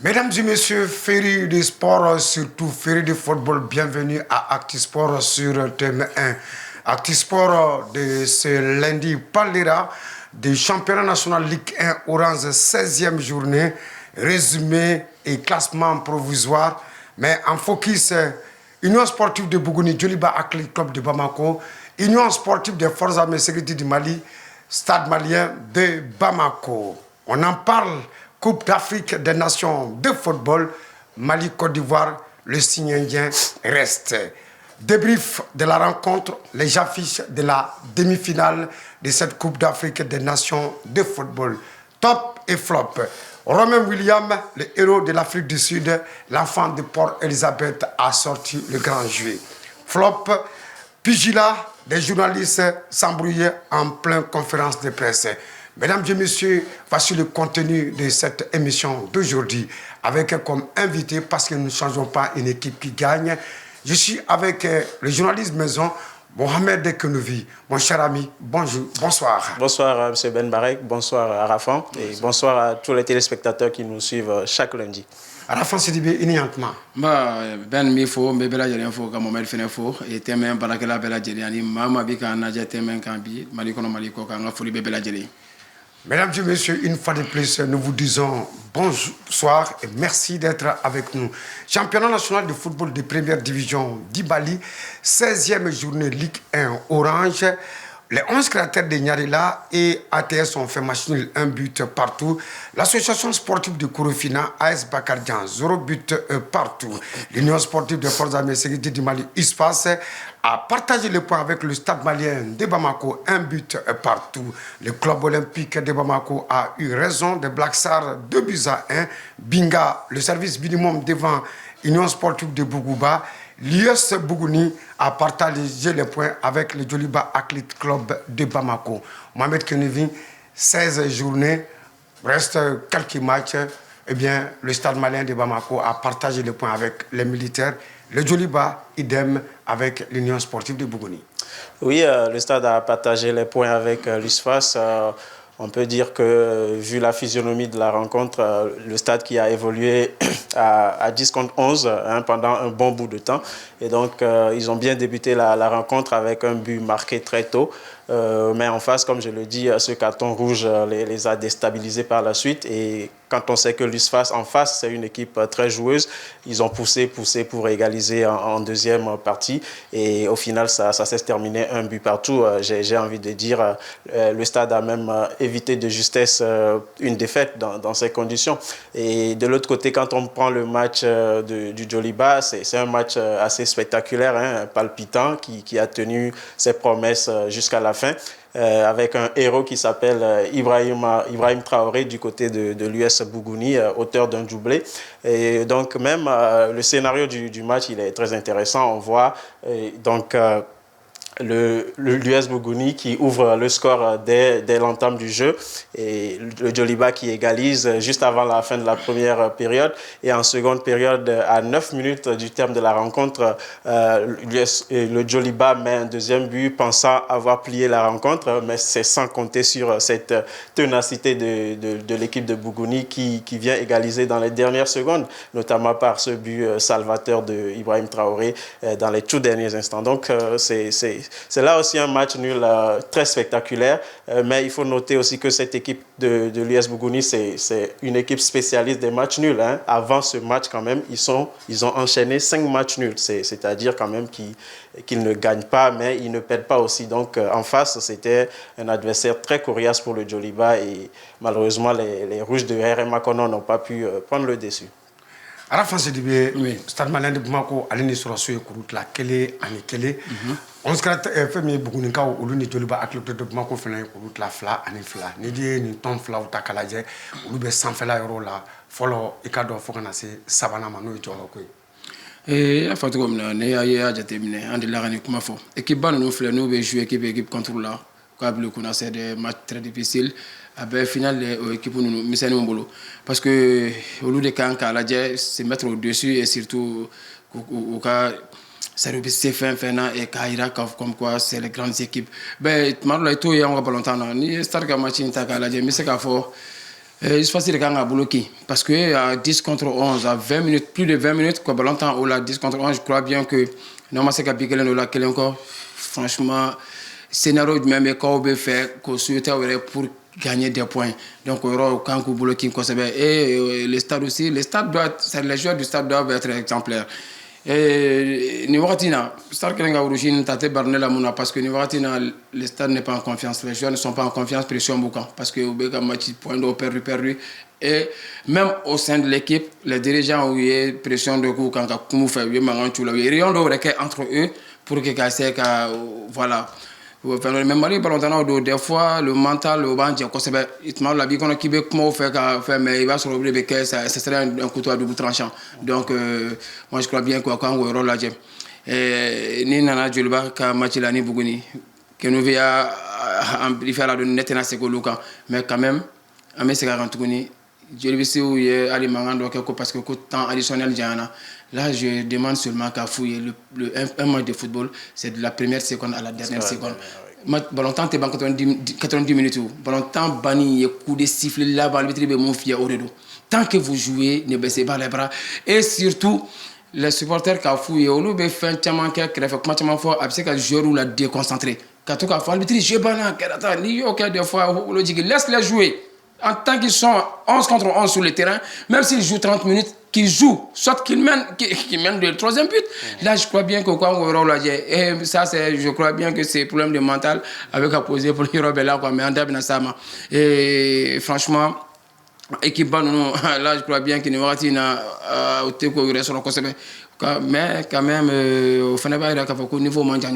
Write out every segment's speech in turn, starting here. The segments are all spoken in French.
Mesdames et messieurs, férus de sport, surtout férus de football, bienvenue à Actisport sur TM1. Actisport de ce lundi parlera du championnat national Ligue 1 Orange 16e journée, résumé et classement provisoire, mais en focus Union sportive de Bougouni, Djoliba Athletic Club de Bamako, Union sportive des forces armées sécurité du Mali, Stade malien de Bamako. On en parle. Coupe d'Afrique des Nations de football, Mali-Côte d'Ivoire, le signe indien reste. Débrief de la rencontre, les affiches de la demi-finale de cette Coupe d'Afrique des Nations de football. Top et flop. Romain William, le héros de l'Afrique du Sud, l'enfant de Port-Elizabeth, a sorti le grand juillet. Flop, Pugila, des journalistes s'embrouillaient en pleine conférence de presse. Mesdames et messieurs, voici le contenu de cette émission d'aujourd'hui avec comme invité, parce que nous ne changeons pas une équipe qui gagne. Je suis avec le journaliste maison, Mohamed Kenovi. Mon cher ami, bonjour, bonsoir. Bonsoir M. Ben Barek, bonsoir à Rafan et bonsoir à tous les téléspectateurs qui nous suivent chaque lundi. Rafan Sidibé, immédiatement. Ben Mifo, Mbebela Jelenfo, Mohamed Fenefo, et Temen Barakela Bela Jeliani, Mama Bika Naja Temen Kambi, Malikono Maliko, Kanga Fuli Bebela Jeli. Mesdames et messieurs, une fois de plus, nous vous disons bonsoir et merci d'être avec nous. Championnat national de football de première division d'Ibali, 16e journée Ligue 1 Orange. Les 11 créateurs de Nyarila et ATS ont fait match nul, un but partout. L'association sportive de Kourofina, AS Bakardian, 0 but partout. L'Union sportive de forces armées sécurité du Mali, USPAS, a partagé les points avec le Stade malien de Bamako, un but partout. Le club olympique de Bamako a eu raison de Black Star 2 buts à 1. Binga, le service minimum devant Union sportive de Bougouba. L'US Bougouni a partagé les points avec le Djoliba Athletic Club de Bamako. Mohamed Kenevi, 16 journées, reste quelques matchs. Eh bien, le Stade malien de Bamako a partagé les points avec les militaires. Le Djoliba, idem avec l'Union sportive de Bougouni. Oui, le Stade a partagé les points avec l'USFAS. On peut dire que, vu la physionomie de la rencontre, le Stade qui a évolué à 10 contre 11 pendant un bon bout de temps. Et donc, ils ont bien débuté la rencontre avec un but marqué très tôt. Mais en face, comme je le dis, ce carton rouge les a déstabilisés par la suite. Et quand on sait que l'USFAS en face, c'est une équipe très joueuse, ils ont poussé pour égaliser en deuxième partie. Et au final, ça s'est terminé un but partout. J'ai envie de dire, le Stade a même évité de justesse une défaite dans ces conditions. Et de l'autre côté, quand on prend le match du Djoliba, c'est un match assez spectaculaire, palpitant, qui a tenu ses promesses jusqu'à la fin. Avec un héros qui s'appelle Ibrahim Traoré du côté de l'US Bougouni, auteur d'un doublé. Et donc même le scénario du match, il est très intéressant. On voit l'US Bougouni qui ouvre le score dès l'entame du jeu et le Djoliba qui égalise juste avant la fin de la première période. Et en seconde période, à 9 minutes du terme de la rencontre, le Djoliba met un deuxième but pensant avoir plié la rencontre, mais c'est sans compter sur cette ténacité de l'équipe de Bougouni qui vient égaliser dans les dernières secondes, notamment par ce but salvateur de Ibrahim Traoré dans les tout derniers instants. Donc c'est là aussi un match nul très spectaculaire, mais il faut noter aussi que cette équipe de l'US Bougouni, c'est une équipe spécialiste des matchs nuls. Avant ce match, quand même, ils ont enchaîné 5 matchs nuls, c'est-à-dire quand même qu'ils ne gagnent pas, mais ils ne perdent pas aussi. Donc en face, c'était un adversaire très coriace pour le Djoliba et malheureusement, les Rouges de RMA Kono n'ont pas pu prendre le dessus. Arafa Sidibé, Stade malien de Bamako, Aline Sorasso et Kouroutla, Kélé, Ani Kélé. On se crée fait mes Bougounika ou l'une de Djoliba avec le de Bamako, Fela, Kouroutla, Fla, Ani Fla. Nidi, ni Tom Fla ou Takalaje, ou l'ube sans Fela Rola, Follow, Ikado Foganase, Savana Mano et Jolokwe. Et à Fatou comme là, né à Jatemine, en de la Rani Kumafo. Équipe ban nous fait nous jouer équipe contre là. Comme le qu'on c'est des matchs très difficiles. Après final équipe nous misé nous boulot parce que au lieu de quand la se mettre au dessus et surtout au cas service fin et Kaira comme quoi c'est les grandes équipes ben malheureusement tout y a on va pas longtemps ni start ka match ni ta la mais c'est qu'à fort Il se passe des gars à bloquer. Parce que à 10 contre 11, à 20 minutes, plus de 20 minutes, quoi, longtemps, ou là, 10 contre 11, je crois bien que, normalement, c'est qu'à là, encore, franchement, scénario du même école, fait, qu'on souhaitait pour gagner des points. Donc, quand vous bloquez, et les stades aussi, les joueurs du stade doivent être exemplaires. Ni wagati na stade kelen ka origine tate barnela muna parce que ni wagati na le stade n'est pas en confiance, les joueurs ne sont pas en confiance, pression beaucoup parce que au beka match point d'eau perdu et même au sein de l'équipe les dirigeants ont eu pression de coup quand kumu fait oui mangan chula oui rien d'eau entre eux pour que c'est voilà. Même Mali ballon des fois le mental au banc c'est la vie qu'on a qui veut comment faire mais il va se retrouver que ça serait un couteau à double tranchant donc moi je crois bien quoi quand on là ni nana julba ka match là ni buguni que nous via amplifier la donne nettement c'est mais quand même à mes 40 tuguni je le sais où il ali mangando parce que temps additionnel diana. Là, je demande seulement qu'à fouiller un match de football, c'est de la première seconde à la dernière seconde. Longtemps, tu es 90 minutes. Longtemps, banni, coup de sifflet là-bas, le mon fier au rideau. Tant que vous jouez, ne baissez pas les bras. Et surtout, les supporters qui ont fouillé, on nous fait un tellement qu'il y a un fort, après que le joueur ou la déconcentré. Quand tu as fait l'arbitre, je banane, des fois, laisse les jouer. En tant qu'ils sont 11 contre 11 sur le terrain, même s'ils jouent 30 minutes, qu'ils jouent, soit qu'ils mènent le troisième but. Là, je crois bien que quand on aura et ça, je crois bien que c'est un problème de mental avec à poser pour les rebelles, mais en début de et franchement, équipe là, je crois bien qu'il n'y aura pas au Teko sur le conseil. Mais quand même, au Fanaba, il niveau mondial,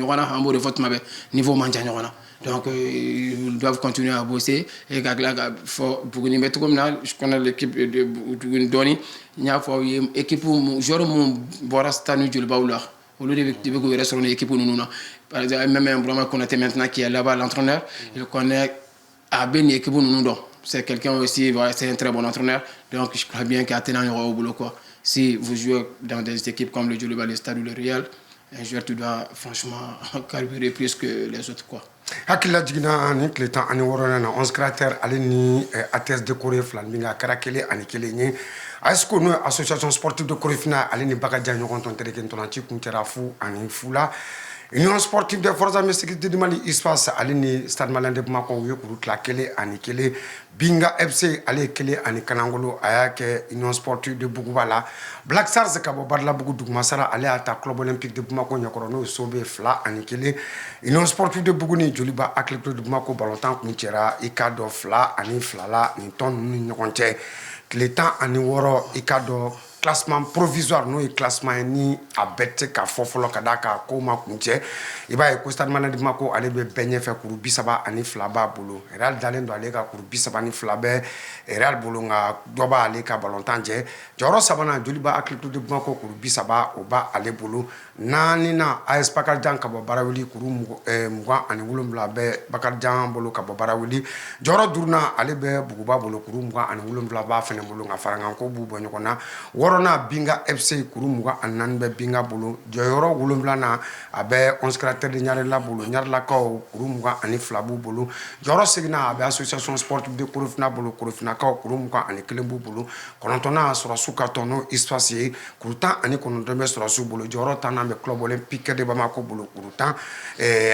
niveau mondial. Donc, ils doivent continuer à bosser. Et pour nous mettre comme là, je connais l'équipe de Doni. Il y a une équipe où je vais stanu du Baoula. Au lieu de rester sur une équipe où nous par exemple, même un Brahma qu'on a maintenant qui est là-bas, l'entraîneur, il connaît à bien l'équipe où nous c'est quelqu'un aussi, c'est un très bon entraîneur. Donc, je crois bien qu'à Ténan, il y aura au boulot. Si vous jouez dans des équipes comme le Djoliba, le Stade ou le Real, un joueur, tu dois franchement carburer plus que les autres. Hakila jigina ni kletan ani worona na 11 cratère ale ni ATS de Corée flan minga karakele ani kele ni asko no association sportive de Corée fina ale ni baka janyo konton tere ken tonanti kuntera fu ani fula union sportive de forces armées sécurité du Mali espace ale ni stade malien de Bamako yo kuru tla kele ani kele binga FC ale kele ani kanangolo ayake union sportive de Bugubala Black Stars kabo badla bugu dugma sara ale ata club olympique de Bamako nyakoro no sobe fla ani kele union sportive de Buguni Djoliba ak le club de Bamako ballontan kunchera ikado fla ani flala ni ton ni nyokonche le temps ani woro ikado classement provisoire no classement ni abete ka fofolo kadaka ko makunche iba e stade malade Bamako ale be benye fe kuru bisaba ani flaba bolo real dalen do ale ka kuru bisaba ni flabe real bolo nga doba ale ka ballontan je joro sabana Djoliba ak le club de Bamako kuru bisaba oba ale bolo nani na AS Bakar Jan ka barawili kuru muga ani wulumbla be Bakar Jan bolo ka barawili joro durna ale be buguba bolo kuru muga ani wulumbla ba fene bolo nga faranga ko bu bonyo kona worona binga FC kuru muga anan be binga bolo joro wulumbla na abe 11 caractère de nyare la bolo nyar la ka kuru muga ani flabu bolo joro signa abe association sportive de Korofina bolo Korofina ka kuru muga ani kelembu bolo konontona sura suka tono espace kuruta ani konontombe sura su bolo joro tana avec club olympique de Bamako bolo kurutan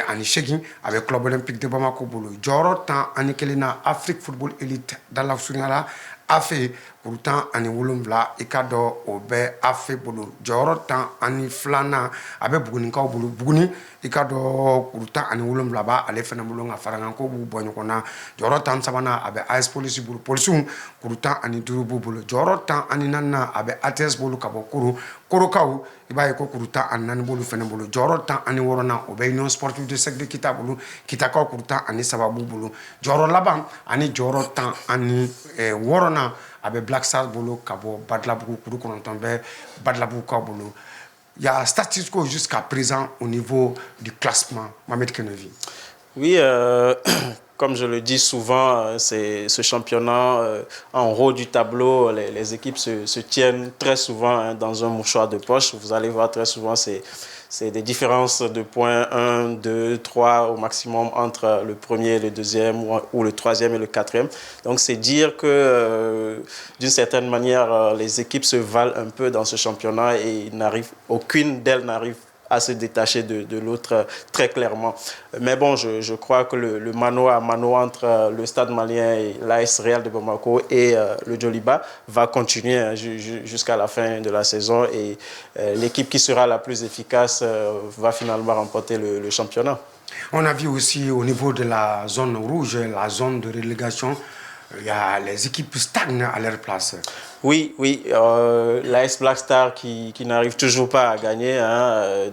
ani shegin avec club olympique de Bamako bolo joro tan ani kelina Afrique football elite dans la sunala afe kurutan ani wulumvla ikado obe afe bolo joro tan ani flana abe buguni ka bolo buguni ikado kurutan ani wulumvla ba ale fena bolo nga faranga ko bu bonyo kona joro tan sabana abe AS police bolo police kurutan ani durubu bolo joro tan ani nanna abe ATS bolo kabo koro kaw ibaye ko kurutan ani nan bolo fena bolo joro tan ani worona obe union sportive de secteur kita bolo kita ka kurutan ani sababu bolo joro laban ani joro tan ani worona avec Black Stars bolo kabo badlabu kuru konontombe badlabu ka bolo il y a statistiques jusqu'à présent au niveau du classement Mohamed Kenevi. Oui, comme je le dis souvent, c'est ce championnat en haut du tableau, les équipes se tiennent très souvent dans un mouchoir de poche. Vous allez voir très souvent c'est des différences de points 1, 2, 3 au maximum entre le premier et le deuxième ou le troisième et le quatrième. Donc c'est dire que d'une certaine manière, les équipes se valent un peu dans ce championnat et aucune d'elles n'arrive à se détacher de l'autre très clairement. Mais bon, je crois que le mano à mano entre le Stade Malien et l'AS Real de Bamako et le Djoliba va continuer jusqu'à la fin de la saison et l'équipe qui sera la plus efficace va finalement remporter le championnat. On a vu aussi au niveau de la zone rouge, la zone de relégation, il y a les équipes stagnent à leur place. Oui, l'AS Black Star qui n'arrive toujours pas à gagner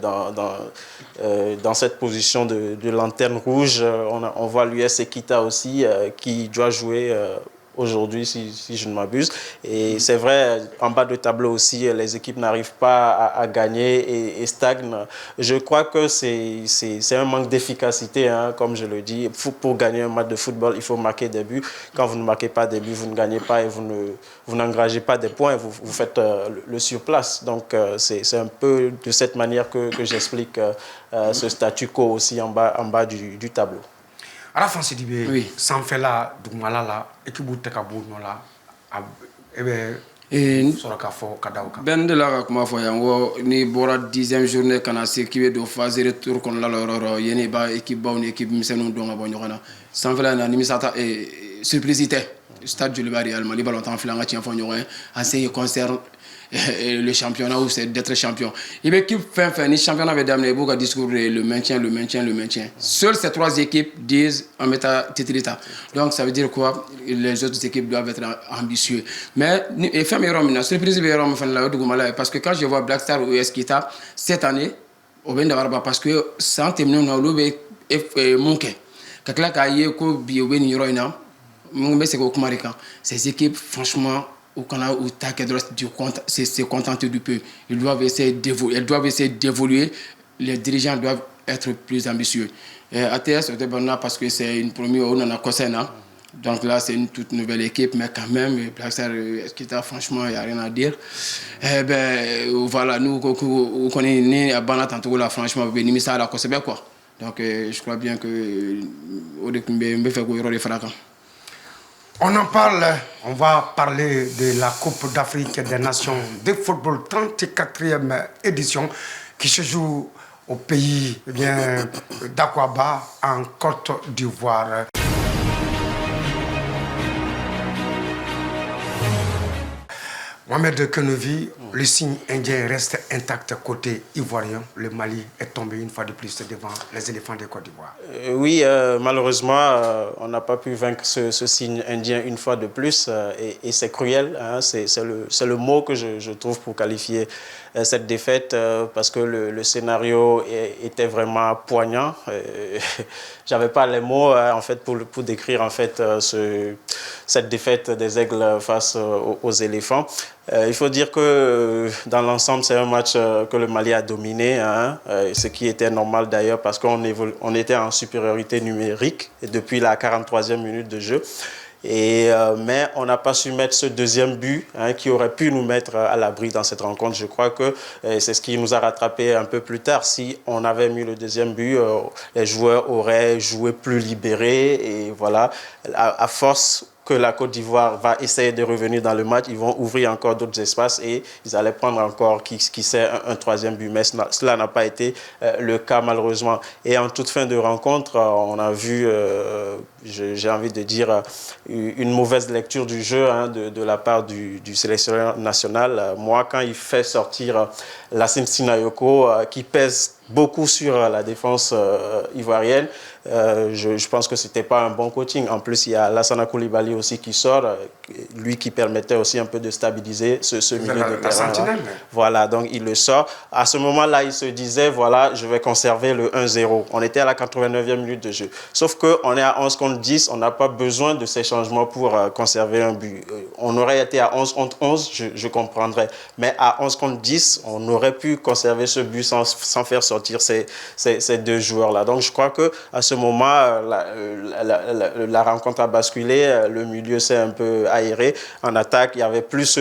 dans cette position de lanterne rouge. On voit l'US Equita aussi qui doit jouer aujourd'hui, si je ne m'abuse. Et c'est vrai, en bas de tableau aussi, les équipes n'arrivent pas à gagner et stagnent. Je crois que c'est un manque d'efficacité, comme je le dis. Pour gagner un match de football, il faut marquer des buts. Quand vous ne marquez pas des buts, vous ne gagnez pas et vous n'engagez pas des points, vous faites le surplace. Donc c'est un peu de cette manière que j'explique ce statu quo aussi en bas du tableau. Arafan Sidibé, oui. Sans faire la Doumala la, équipe Tekabou Nola, et Sorakafo Kadauka. Ben de la kuma fɔ yan ko ni bɔra 10e journée kana se k'i bɛ don phase retour kɔnɔla la yɔrɔ yɛrɛ b'a équipe baw ni équipe misɛnninw dɔn ka bɔ ɲɔgɔn na sanfɛla in na nimisata surprise tɛ stade Djoliba Real Mali ballontan filɛ an ka tiɲɛ fɔ ɲɔgɔn ye en ce qui concerne le championnat ou c'est d'être champion. Il y a équipe fin ni championnat avait d'amener beaucoup de discours le maintien. Seules ces trois équipes disent en méta titrita. Donc ça veut dire quoi? Les autres équipes doivent être ambitieux. Mais et fait meilleur maintenant surprise meilleur parce que quand je vois Black Star ou US Kita cette année au ben d'avoir parce que sans terminer on a levé manqué. Kakla kaye ko bi au ben yoroina. Mon c'est ko kumarika. Ces équipes franchement au Canada ou se contenter du peu. Elles doivent essayer d'évoluer. Les dirigeants doivent être plus ambitieux. ATS c'était bon parce que c'est une première on a Kosena. Donc là c'est une toute nouvelle équipe mais quand même Black Star franchement il y a rien à dire. Voilà nous on connaît né à Bana tantôt là franchement venir ça à la Kosebe quoi. Donc je crois bien que au début fait go de Faraka. On en parle, on va parler de la Coupe d'Afrique des Nations de football 34e édition qui se joue au pays d'Akwaba en Côte d'Ivoire. Mohamed Kenovi, le signe indien reste intact côté ivoirien. Le Mali est tombé une fois de plus devant les éléphants de Côte d'Ivoire. Oui, malheureusement, on n'a pas pu vaincre ce signe indien une fois de plus. Et c'est cruel, c'est le mot que je trouve pour qualifier cette défaite parce que le scénario était vraiment poignant. J'avais pas les mots en fait pour décrire en fait cette défaite des Aigles face aux éléphants. Il faut dire que dans l'ensemble, c'est un match que le Mali a dominé, ce qui était normal d'ailleurs parce qu'on était en supériorité numérique depuis la 43e minute de jeu. Mais on n'a pas su mettre ce deuxième but qui aurait pu nous mettre à l'abri dans cette rencontre. Je crois que c'est ce qui nous a rattrapé un peu plus tard. Si on avait mis le deuxième but, les joueurs auraient joué plus libérés. Et voilà, à force que la Côte d'Ivoire va essayer de revenir dans le match, ils vont ouvrir encore d'autres espaces et ils allaient prendre encore, qui sait, un troisième but. Mais cela n'a pas été le cas malheureusement. Et en toute fin de rencontre, on a vu, j'ai envie de dire, une mauvaise lecture du jeu de la part du sélectionneur national. Moi, quand il fait sortir Lassine Sinayoko, qui pèse beaucoup sur la défense ivoirienne, je pense que ce n'était pas un bon coaching. En plus, il y a Lassana Koulibaly aussi qui sort, lui qui permettait aussi un peu de stabiliser ce milieu de terrain. Voilà, donc il le sort. À ce moment-là, il se disait, voilà, je vais conserver le 1-0. On était à la 89e minute de jeu. Sauf qu'on est à 11 contre 10, on n'a pas besoin de ces changements pour conserver un but. On aurait été à 11 contre 11, je comprendrais. Mais à 11 contre 10, on aurait pu conserver ce but sans faire sortir sortir ces deux joueurs-là. Donc je crois qu'à ce moment, la rencontre a basculé, le milieu s'est un peu aéré. En attaque, il n'y avait plus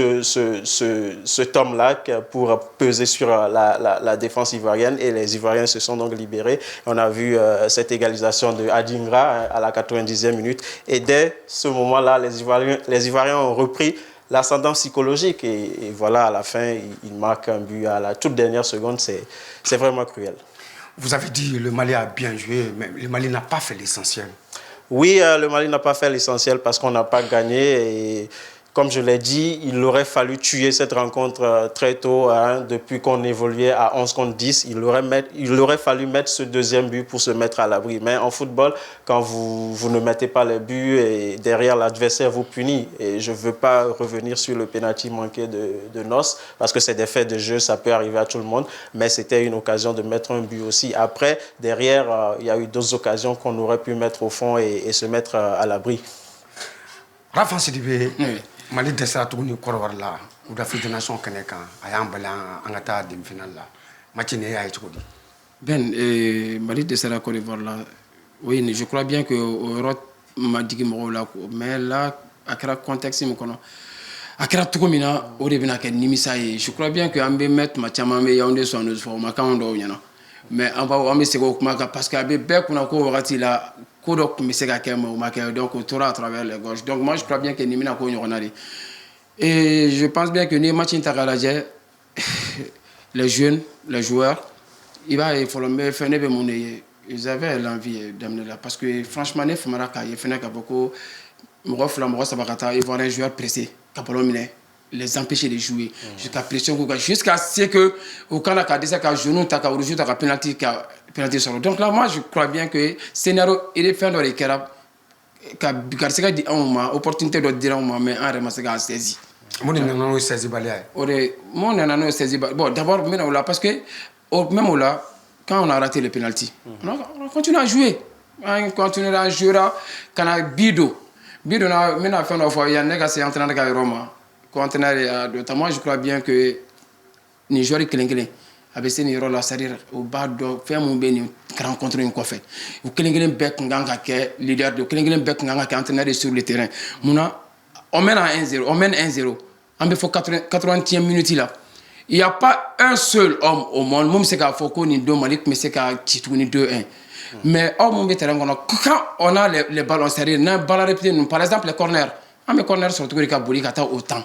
cet homme-là pour peser sur la défense ivoirienne et les Ivoiriens se sont donc libérés. On a vu cette égalisation de Adingra à la 90e minute et dès ce moment-là, les Ivoiriens ont repris l'ascendant psychologique et voilà, à la fin, il marque un but à la toute dernière seconde. C'est vraiment cruel. Vous avez dit le Mali a bien joué, mais le Mali n'a pas fait l'essentiel. Oui, le Mali n'a pas fait l'essentiel parce qu'on n'a pas gagné et comme je l'ai dit, il aurait fallu tuer cette rencontre très tôt. Hein, depuis qu'on évoluait à 11 contre 10, il aurait fallu mettre ce deuxième but pour se mettre à l'abri. Mais en football, quand vous ne mettez pas les buts et derrière l'adversaire vous punit, et je ne veux pas revenir sur le pénalty manqué de Nos, parce que c'est des faits de jeu, ça peut arriver à tout le monde, mais c'était une occasion de mettre un but aussi. Après, derrière, il y a eu d'autres occasions qu'on aurait pu mettre au fond et se mettre à l'abri. Rafa Sidibé, Mali dɛsɛra tuguni Kɔrɔwari la Coupe d'Afrique des Nations kɛnɛ kan a y'an bali an ka taa demi-finale la match in y'a ye cogo di? Ben, Mali dɛsɛra Côte d'Ivoire la oui, je crois bien que o yɔrɔ ma digi mɔgɔw la mais là a kɛra contexte min kɔnɔ a kɛra cogo min na o de bɛna kɛ nimisa ye. Je crois bien que an bɛ mɛn tuma caman an bɛ Yaoundé 72 fɔ o ma k'anw dɔw ɲɛna mais an bɛ segin o kuma kan parce que a bɛ bɛɛ kunna ko wagati la ko dɔ tun bɛ se ka kɛ mais o ma kɛ donc o tora à travers les gorges. Donc moi je crois bien que nin bɛna k'o ɲɔgɔnna de et je pense bien que ni match in ta k'a lajɛ les jeunes les joueurs i b'a ye fɔlɔ n bɛ fɛn ne bɛ mun de ye ils avaient l'envie d'amener là parce que franchement ne famara k'a ye fɛnɛ k'a fɔ ko mɔgɔ fila mɔgɔ saba ka taa ivoirien joueur pressé ka ballon minɛ les empêcher de jouer jusqu'à pression jusqu'à ce que au kana ka dɛsɛ ka genou ta ka rouge ta ka penalty sɔrɔ. Donc là moi je crois bien que scénario il est fɛn dɔ de kɛra ka garisɛgɛ di anw ma opportunité dɔ dira anw ma mais an yɛrɛ ma se k'a saisi. Mun de nana n'o saisi baliya ye? O de mun nana n'o saisi baliya bon d'abord n bɛna o la parce que même au là quand on a raté le penalty on a continué à jouer on continuera à jouer kana bido na n bɛna fɛn dɔ fɔ yan ne ka se entraîneur ka yɔrɔ ma ko entraîneur y'a dɔ ta moi je crois bien que nin joueur kelen kelen a bɛ se nin yɔrɔ la c'est-à-dire o b'a dɔn fɛn mun bɛ nin rencontre in kɔfɛ o kelen kelen bɛɛ tun kan ka kɛ leader de o kelen kelen bɛɛ tun kan ka kɛ entraîneur de sur le terrain munna on mène à 1-0 on mène 1-0 an bɛ fɔ 80e minute la il y a pas un seul homme au monde mun bɛ se k'a fɔ ko nin don Mali tun bɛ se ka ci tuguni 2-1 mais aw mun bɛ terrain kɔnɔ quand on a les ballons c'est-à-dire n'an ballon répété ninnu par exemple les corners an bɛ corner sɔrɔ cogo di ka boli ka taa au temps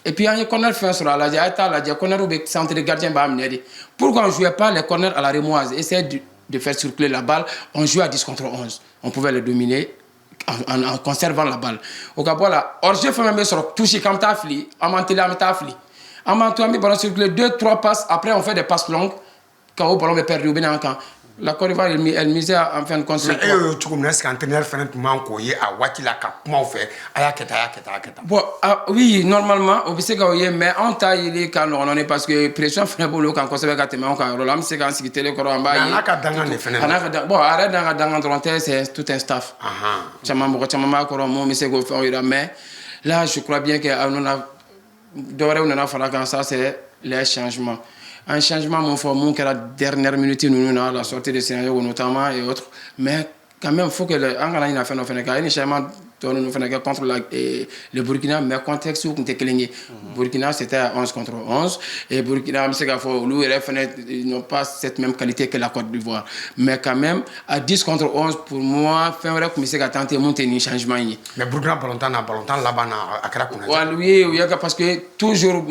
et puis, il y a un corner fait sur la lajɛ, a corner où centre de gardien b'a amené. Pourquoi on ne jouait pas les corners à la rémoise? Essayer de faire circuler la balle. On jouait à 10 contre 11. On pouvait le dominer en conservant la balle. Au cas où, là, Orgé fait même sur toucher comme Tafli, en mantelant avec Tafli. En mantelant, on circuler 2-3 passes. Après, on fait des passes longues. Quand le ballon est perdu, la Côte d'Ivoire, elle misait en fin de compte. Mais est-ce qu'entraîneur fait un courrier à Wakila comment on fait? Bon, oui, normalement, on peut se dire, mais on taille quand on est parce que pression fait beaucoup quand on se fait gâter, mais on a un c'est quand c'est télé en bas. Bon, arrête dans c'est tout un staff. Mais là, je crois bien qu'on a ça, c'est les changements. Un changement, mon frère, qui est la dernière minute, nous, la sortie de scénario notamment et autres. Mais quand même, il faut que un changement contre le Burkina, mais contexte où Burkina, c'était 11 contre 11. Et Burkina, ils n'ont pas cette même qualité que la Côte d'Ivoire. Mais quand même, à 10 contre 11, pour moi, c'est à tenter de monter un changement. Mais Burkina, là-bas, oui, parce que toujours,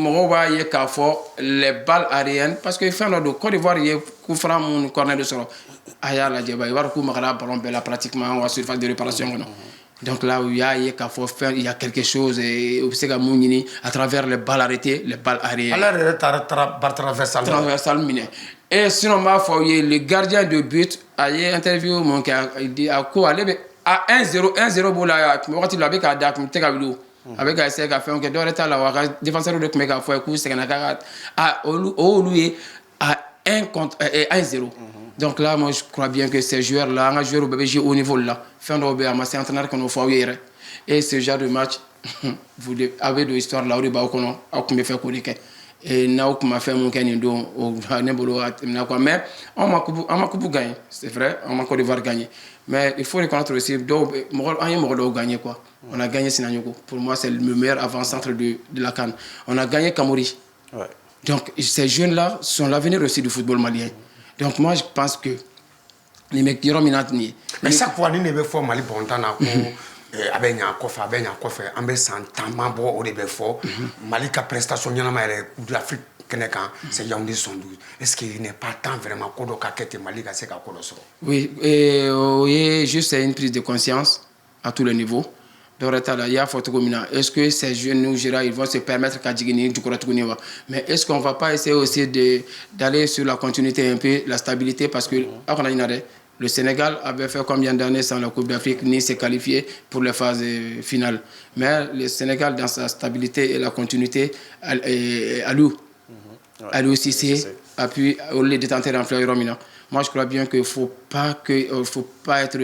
les balles aériennes, parce que de Côte d'Ivoire, il y a un corner de solo. Il y a ballon pratiquement en surface de réparation. Donc là où il y a quelque chose et à travers les balles arrêtées, les balles aériennes. Transversal miné. Et sinon, le gardien de but a interviewé mon gars, il dit à quoi aller à 1-0 pour la avec avec essayé de faire un défenseur de Kmeka fois coup c'est à 1-0. Donc là, moi, je crois bien que ces joueurs-là, un joueur au BBG au niveau là, fin de c'est un entraîneur qu'on a fait. Et ce genre de match, vous avez de l'histoire là, où vous avez fait. Et Naouk m'a fait mon candidat au Nebolo. Mais on m'a gagné, c'est vrai, on m'a Côte d'Ivoire gagné. Mais il faut reconnaître aussi, on a gagné quoi. On a gagné Sinanyoko. Pour moi, c'est le meilleur avant-centre de la CAN. On a gagné Kamori. Ouais. Donc, ces jeunes-là sont l'avenir aussi du football malien. Donc, moi, je pense que les mecs qui ont mis. Mais chaque fois, nous devons faire Mali Bontana. Avec un coffre, on peut s'entendre au début fort. Mali ka prestation de l'Afrique c'est Yaoundé 112. Est-ce qu'il n'est pas temps vraiment qu'on doit quitter Mali à ce qu'on Oui, et juste une prise de conscience à tous les niveaux. Est-ce que ces jeunes Nigériens ils vont se permettre qu'à Djigini du mais est-ce qu'on ne va pas essayer aussi d'aller sur la continuité un peu, la stabilité, parce que le Sénégal avait fait combien d'années sans la Coupe d'Afrique, ni s'est qualifié pour les phases finales. Mais le Sénégal, dans sa stabilité et la continuité, Alou Cissé appuie les détenteurs en fleur Romina. Moi, je crois bien qu'il ne faut pas être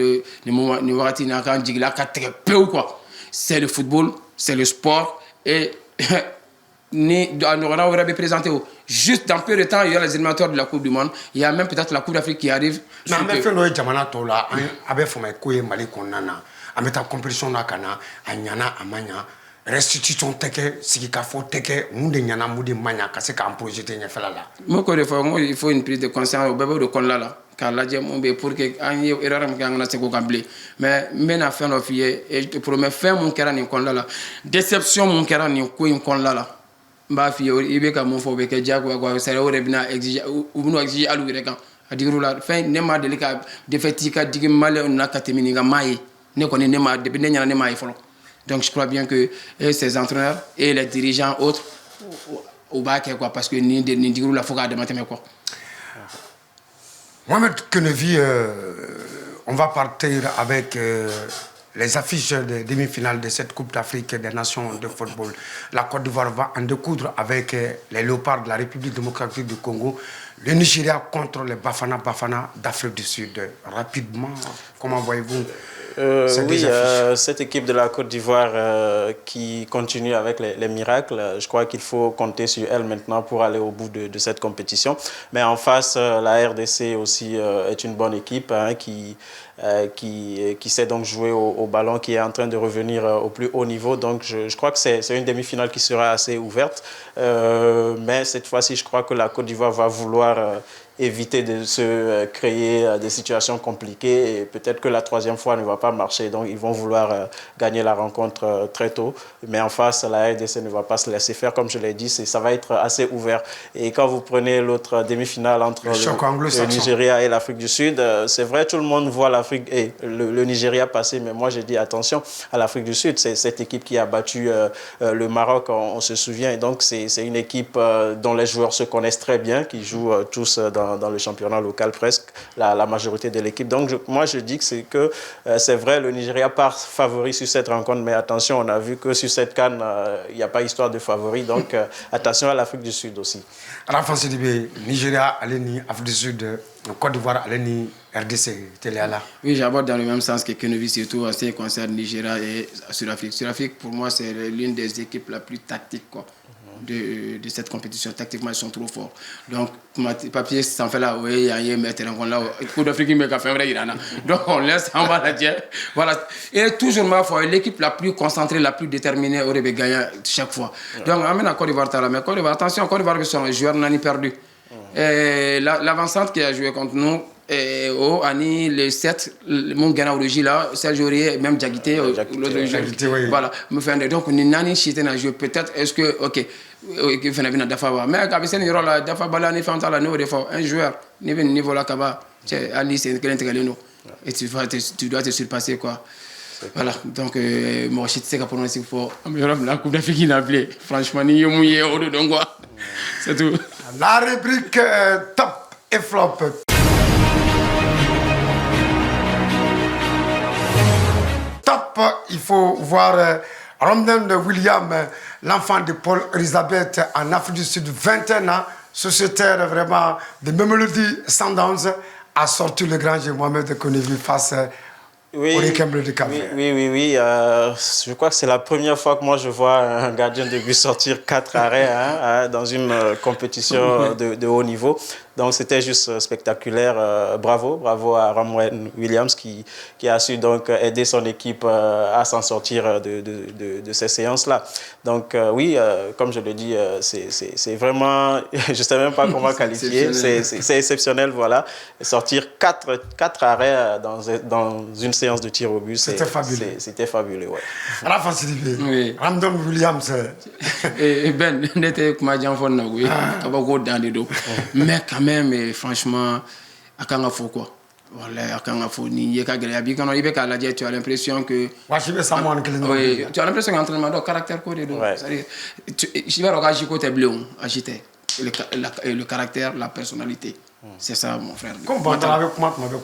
c'est le football, c'est le sport et on aurait présenté juste dans peu de temps il y a les éliminatoires de la Coupe du Monde, il y a même peut-être la Coupe d'Afrique qui arrive. Mais on fait le jamana tola avec foma koye Mali konana on met en compétition na kana anyana amanya restitution teke sikika fo teke munde nyana mudi manya kase ka projeter nya fela la moi il faut une prise de conscience au bébé de konla là car la djem pour que anye erreur am ngana se ko gamble mais mena fin of ye et pour me faire mon kera ni konla là déception mon kera ni ko in konla là mba fi ibe ka mon fo be ke jago ko sere o rebina exige ou no exige alu rekan adiru la fin ne ma delika defetika digi male on na katemini nga mai ne ko ne ma de ne nyana ne mai folo. Donc je crois bien que ces entraîneurs et les dirigeants autres au bac quoi parce que ni diru la foka de matin quoi. Mohamed Kenevi, on va partir avec les affiches des demi-finales de cette Coupe d'Afrique des Nations de football. La Côte d'Ivoire va en découdre avec les Léopards de la République démocratique du Congo. Le Nigeria contre les Bafana d'Afrique du Sud. Rapidement, comment voyez-vous cette équipe de la Côte d'Ivoire qui continue avec les miracles, je crois qu'il faut compter sur elle maintenant pour aller au bout de cette compétition. Mais en face, la RDC aussi est une bonne équipe qui sait donc jouer au ballon, qui est en train de revenir au plus haut niveau. Donc je crois que c'est une demi-finale qui sera assez ouverte. Mais cette fois-ci, je crois que la Côte d'Ivoire va vouloir éviter de se créer des situations compliquées et peut-être que la troisième fois ne va pas marcher. Donc ils vont vouloir gagner la rencontre très tôt. Mais en face, la RDC ne va pas se laisser faire. Comme je l'ai dit, ça va être assez ouvert. Et quand vous prenez l'autre demi-finale entre le Nigeria et l'Afrique du Sud, c'est vrai, tout le monde voit l'Afrique et le Nigeria passer. Mais moi, j'ai dit attention à l'Afrique du Sud. C'est cette équipe qui a battu le Maroc, on se souvient. Et donc c'est une équipe dont les joueurs se connaissent très bien, qui jouent tous dans le championnat local presque, la majorité de l'équipe. Donc moi je dis que c'est vrai, le Nigeria part favori sur cette rencontre, mais attention, on a vu que sur cette CAN, il n'y a pas histoire de favori, donc attention à l'Afrique du Sud aussi. Rafa Sidibé, Nigeria, Aleni, Afrique du Sud, Côte d'Ivoire, Aleni, RDC, Téléala. Oui, j'aborde dans le même sens que Kenevi, surtout en ce qui concerne Nigeria et Sud-Afrique. Sud-Afrique, pour moi, c'est l'une des équipes la plus tactiques, quoi. De cette compétition. Tactiquement, ils sont trop forts. Donc, papier, ça fait là, oui, il y a un maître en là. Coup d'Afrique, il m'a fait vrai, il en a. Donc, on laisse en bas la dière. Voilà. Et toujours, ma foi, l'équipe la plus concentrée, la plus déterminée aurait gagné chaque fois. Donc, on amène à Côte d'Ivoire, mais Côte d'Ivoire, attention, Côte d'Ivoire, les joueurs n'ont ni perdu. L'avancante qui a joué contre nous, Ani, les 7, mon Ghana là, Serge Aurier, même Diakité, l'autre joueur. Voilà. Donc, on est chité dans le jeu. Peut-être, est-ce que, ok, il faut venir à Dafa. Mais quand il y a Dafa Bala, il faut un joueur, niveau là, c'est Ali, c'est un et tu dois te surpasser, quoi. Voilà, donc, moi, je sais que pour nous, il faut la Coupe d'Afrique, il a appelé. Franchement, il y a mouillé, donc, quoi. C'est tout. La rubrique top et flop. Top, il faut voir Ramdan William, l'enfant de Paul Elisabeth en Afrique du Sud, 21 ans, sociétaire vraiment de Mamelody Sundowns, a sorti le grand Mohamed Kenevi face au Requiem de Cap oui, Vert. oui. Je crois que c'est la première fois que moi je vois un gardien de but sortir 4 arrêts dans une compétition de haut niveau. Donc c'était juste spectaculaire. Bravo à Ramon Williams qui a su donc aider son équipe à s'en sortir de ces séances-là. Donc oui, comme je le dis, c'est vraiment, je ne sais même pas comment qualifier, c'est exceptionnel, voilà. Sortir 4 arrêts dans une séance de tir au but, c'était fabuleux. C'était fabuleux, ouais. À la fin, c'est oui. Ramon Williams. Et Ben, n'était comme un enfant, oui, dans les dos. Mais quand même, franchement, à quand il faut quoi? Voilà, quand il faut ni quand tu as l'impression que oui, tu as l'impression qu'entraînement de caractère quoi de je vais regarder côté bleu agité le caractère, la personnalité. C'est ça mon frère. Comment tu as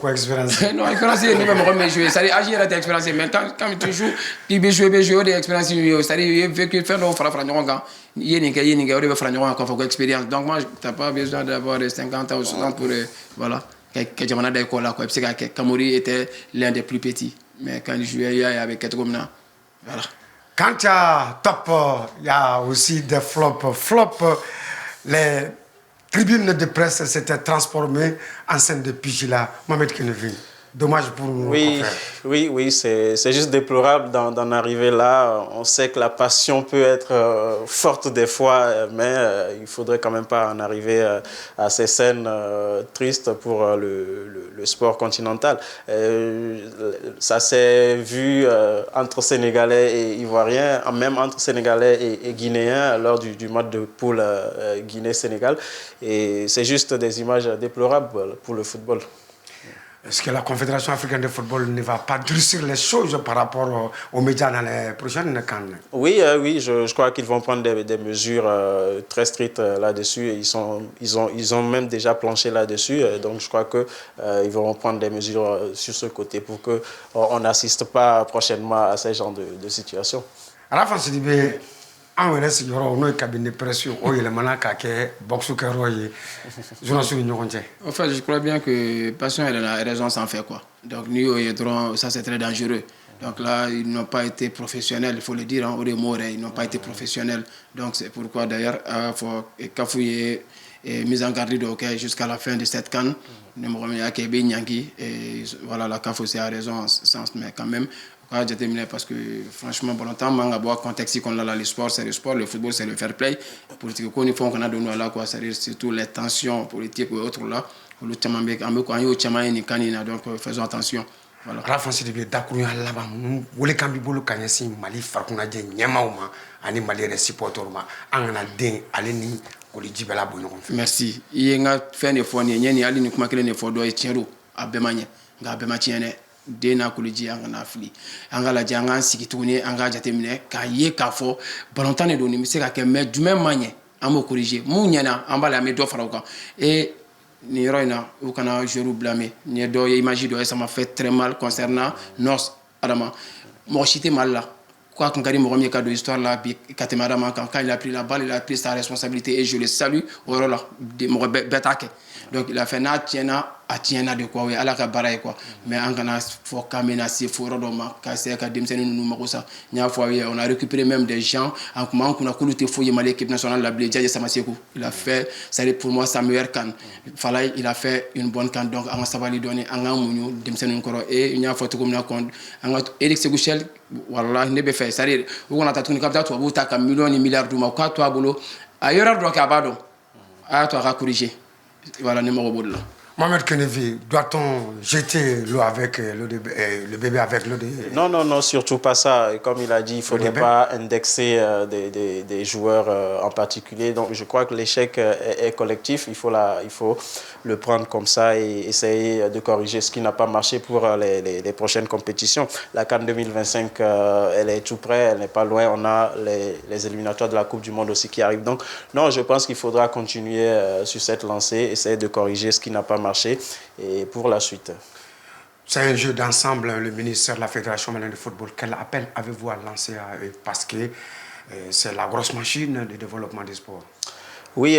quoi expérience? Non, expérience ni même jouer, ça agir à expérience mais quand tu joues, tu veux jouer des expériences, c'est-à-dire vécu faire nos frères il y a des frères qui expérience. Donc moi tu n'as pas besoin d'avoir 50 ans ou 60 pour voilà. Kamori était l'un des plus petits. Mais quand il jouait avec Ketroumna, voilà. Quand il y a top, il y a aussi des flops. Les tribunes de presse s'étaient transformées en scène de pugilat. Mohamed Kenevi. Dommage pour nous. Oui, c'est juste déplorable d'en arriver là. On sait que la passion peut être forte des fois, mais il faudrait quand même pas en arriver à ces scènes tristes pour le sport continental. Ça s'est vu entre Sénégalais et Ivoiriens, même entre Sénégalais et Guinéens lors du match de poule Guinée-Sénégal. Et c'est juste des images déplorables pour le football. Est-ce que la Confédération africaine de football ne va pas durcir les choses par rapport aux médias dans les prochaines cannes? Oui, je crois qu'ils vont prendre des mesures très strictes là-dessus. Ils ont même déjà planché là-dessus. Donc je crois qu'ils vont prendre des mesures sur ce côté pour qu'on n'assiste pas prochainement à ce genre de situation. À la fin, c'est dit, on reste dans le cabinet de pression. Oh, il est maintenant qu'à boxer en fait, je crois bien que passion et la raison s'en fait quoi. Donc nous, ça c'est très dangereux. Donc là, ils n'ont pas été professionnels, il faut le dire, ils n'ont pas été professionnels. Donc c'est pourquoi d'ailleurs, il faut cafouiller et mise en garde jusqu'à la fin de cette canne. Et voilà, la CAF aussi a raison, mais quand même, parce que franchement, bon temps, le contexte qu'on a là, le sport, c'est le sport, le football, c'est le fair play. Politique, qu'on a donné là, quoi, c'est surtout les tensions politiques ou autres là. Donc faisons attention. Voilà. À la fin, c'est de d'accord là-bas. Vous voulez quand vous voulez si Mali farkuna de nyamauma, ani Mali les supporters ma, angana den aleni. Merci. Il y a fait des fois, il y a des fois, il y a des fois, il y a des fois, dena kuliji angana fili angala janga sikituni anga jatemine ka ye ka fo balontane doni mi se ka ke mais du même manière amo corriger mu nyana ambala me do fara ko et ni roina ou kana jeru blâmer ni do image do ça m'a fait très mal concernant nos adama mo chité mal là quoi qu'on gagne mon premier cas de histoire là Katemadama quand il a pris la balle il a pris sa responsabilité et je le salue au rôle de mon betake donc il a fait na tiena a tiena de quoi oui ala ka baraye quoi mais en kana faut kamena si faut rodoma ka c'est ka demseni nous makosa nya fois oui on a récupéré même des gens en comment on a couluté fouiller mal l'équipe nationale la Blédia Samasekou il a fait ça pour moi sa meilleure canne fallait il a fait une bonne canne donc on va lui donner en amunyu demseni nkoro et nya fois tout comme na compte en Eric Seguchel wallahi ne be fait ça dire on a tatuni kapta to buta ka millions et milliards de ma to abolo ailleurs do ka bado a to ka corriger voilà numéro bout là. Mohamed Kenevi, doit-on jeter l'eau avec le bébé avec l'eau de... Non, surtout pas ça. Comme il a dit, il ne faudrait pas indexer des joueurs en particulier. Donc je crois que l'échec est collectif. Il faut le prendre comme ça et essayer de corriger ce qui n'a pas marché pour les prochaines compétitions. La CAN 2025, elle est tout près, elle n'est pas loin. On a les éliminatoires de la Coupe du Monde aussi qui arrivent. Donc non, je pense qu'il faudra continuer sur cette lancée, essayer de corriger ce qui n'a pas marché et pour la suite. C'est un jeu d'ensemble, le ministère de la Fédération malienne de football. Quel appel avez-vous à lancer à eux? Parce que c'est la grosse machine de développement du sport. Oui,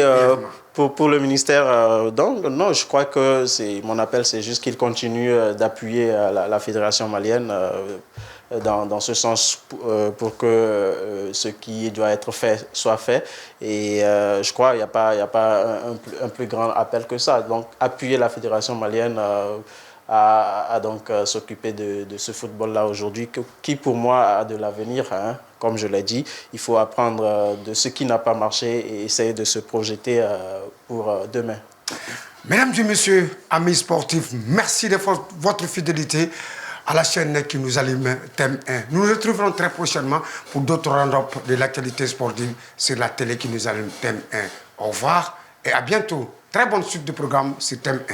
pour le ministère, donc, non, je crois que mon appel, c'est juste qu'il continue d'appuyer la fédération malienne dans ce sens pour que ce qui doit être fait soit fait. Et je crois qu'il n'y a pas un plus grand appel que ça. Donc, appuyer la fédération malienne à donc s'occuper de ce football-là aujourd'hui, qui pour moi a de l'avenir, hein. Comme je l'ai dit, il faut apprendre de ce qui n'a pas marché et essayer de se projeter pour demain. Mesdames et messieurs, amis sportifs, merci de votre fidélité à la chaîne qui nous allume Thème 1. Nous nous retrouverons très prochainement pour d'autres round-up de l'actualité sportive sur la télé qui nous allume Thème 1. Au revoir et à bientôt. Très bonne suite de programme sur Thème 1.